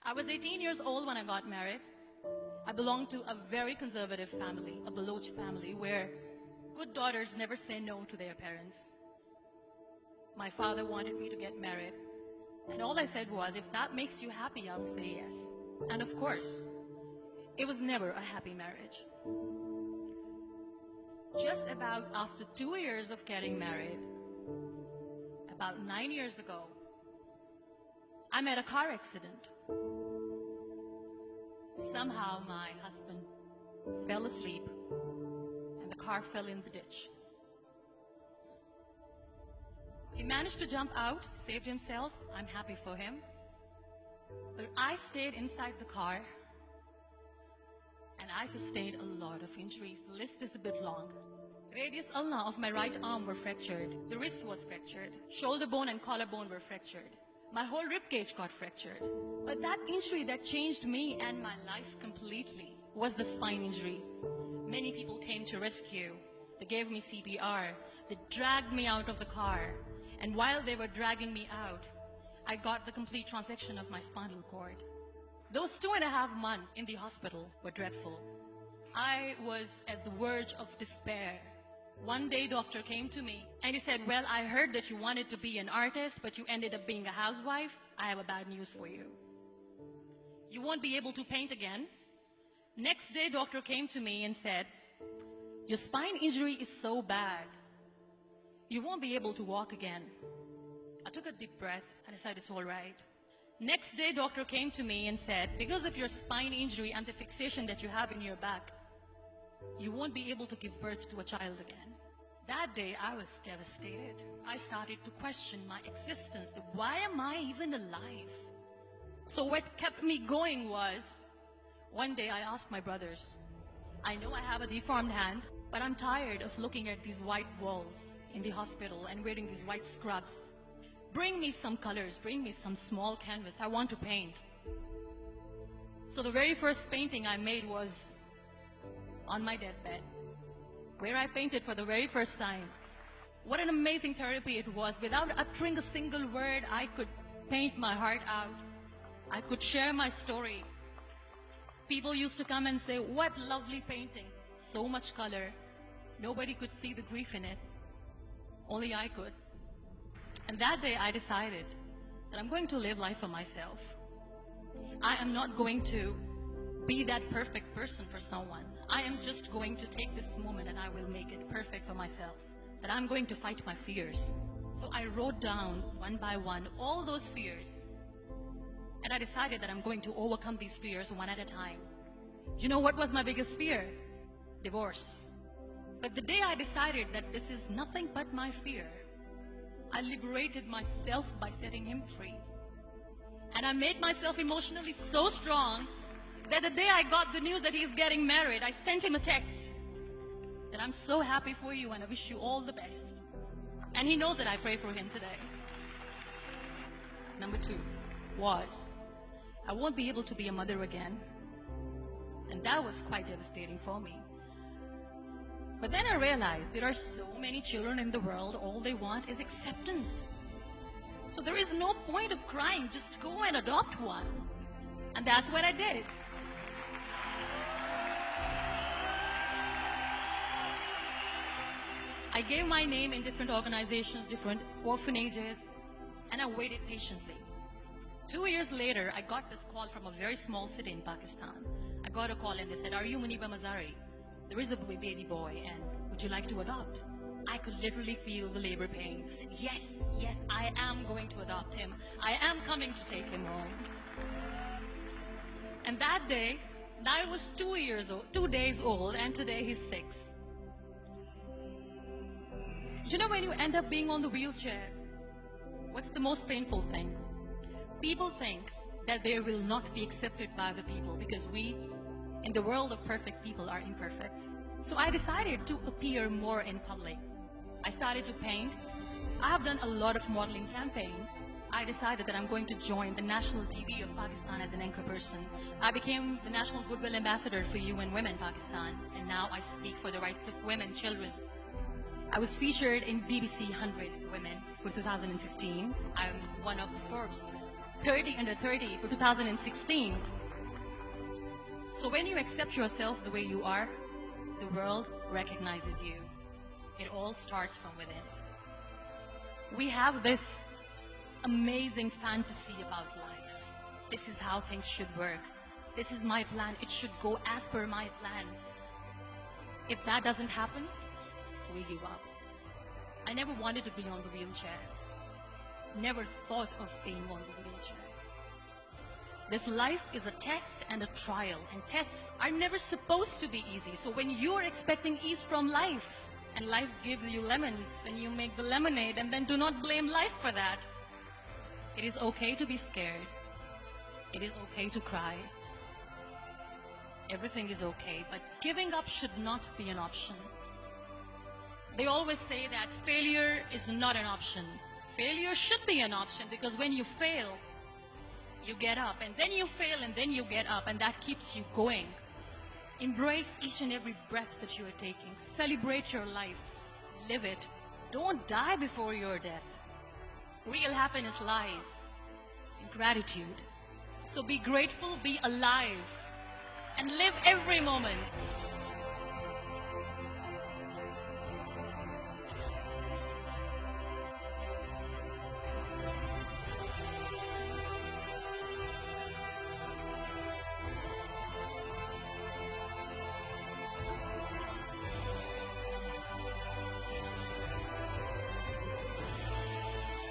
I was 18 years old when I got married. I belonged to a very conservative family, a Baloch family, where good daughters never say no to their parents. My father wanted me to get married, and all I said was, if that makes you happy, I'll say yes. And of course, it was never a happy marriage. Just about after 2 years of getting married, about 9 years ago, I met a car accident. Somehow my husband fell asleep and the car fell in the ditch. He managed to jump out, saved himself. I'm happy for him. But I stayed inside the car and I sustained a lot of injuries. The list is a bit long. Radius ulna of my right arm were fractured. The wrist was fractured. Shoulder bone and collarbone were fractured. My whole rib cage got fractured. But that injury that changed me and my life completely was the spine injury. Many people came to rescue. They gave me CPR. They dragged me out of the car. And while they were dragging me out, I got the complete transection of my spinal cord. Those 2.5 months in the hospital were dreadful. I was at the verge of despair. One day, doctor came to me and he said, well, I heard that you wanted to be an artist, but you ended up being a housewife. I have a bad news for you. You won't be able to paint again. Next day, doctor came to me and said, your spine injury is so bad, you won't be able to walk again. I took a deep breath and I said, it's all right. Next day, doctor came to me and said, because of your spine injury and the fixation that you have in your back, you won't be able to give birth to a child again. That day, I was devastated. I started to question my existence. Why am I even alive? So what kept me going was, one day I asked my brothers, I know I have a deformed hand, but I'm tired of looking at these white walls in the hospital and wearing these white scrubs. Bring me some colors, bring me some small canvas. I want to paint. So the very first painting I made was on my deathbed, where I painted for the very first time. What an amazing therapy it was. Without uttering a single word, I could paint my heart out. I could share my story. People used to come and say, what lovely painting. So much color. Nobody could see the grief in it. Only I could. And that day I decided that I'm going to live life for myself. I am not going to be that perfect person for someone. I am just going to take this moment and I will make it perfect for myself. That I'm going to fight my fears. So I wrote down one by one all those fears. And I decided that I'm going to overcome these fears one at a time. You know what was my biggest fear? Divorce. But the day I decided that this is nothing but my fear, I liberated myself by setting him free. And I made myself emotionally so strong that the day I got the news that he's getting married, I sent him a text that I'm so happy for you and I wish you all the best. And he knows that I pray for him today. Number 2 was, I won't be able to be a mother again. And that was quite devastating for me. But then I realized there are so many children in the world, all they want is acceptance. So there is no point of crying, just go and adopt one. And that's what I did. I gave my name in different organizations, different orphanages, and I waited patiently. 2 years later, I got this call from a very small city in Pakistan. I got a call and they said, are you Muniba Mazari? There is a baby boy and would you like to adopt? I could literally feel the labor pain. I said, yes, I am going to adopt him. I am coming to take him home. And that day, I was 2 days old, and today he's 6. You know, when you end up being on the wheelchair, what's the most painful thing? People think that they will not be accepted by the people because we, in the world of perfect people, are imperfects. So I decided to appear more in public. I started to paint. I have done a lot of modeling campaigns. I decided that I'm going to join the national TV of Pakistan as an anchor person. I became the National Goodwill Ambassador for UN Women Pakistan, and now I speak for the rights of women, children. I was featured in BBC 100 Women for 2015. I'm one of the Forbes 30 under 30 for 2016. So when you accept yourself the way you are, the world recognizes you. It all starts from within. We have this amazing fantasy about life. This is how things should work. This is my plan. It should go as per my plan. If that doesn't happen, we give up. I never wanted to be on the wheelchair. Never thought of being on the wheelchair. This life is a test and a trial, and tests are never supposed to be easy. So when you are expecting ease from life, and life gives you lemons, then you make the lemonade, and then do not blame life for that. It is okay to be scared. It is okay to cry. Everything is okay, but giving up should not be an option. They always say that failure is not an option. Failure should be an option, because when you fail, you get up, and then you fail, and then you get up, and that keeps you going. Embrace each and every breath that you are taking. Celebrate your life. Live it. Don't die before your death. Real happiness lies in gratitude. So be grateful, be alive, and live every moment.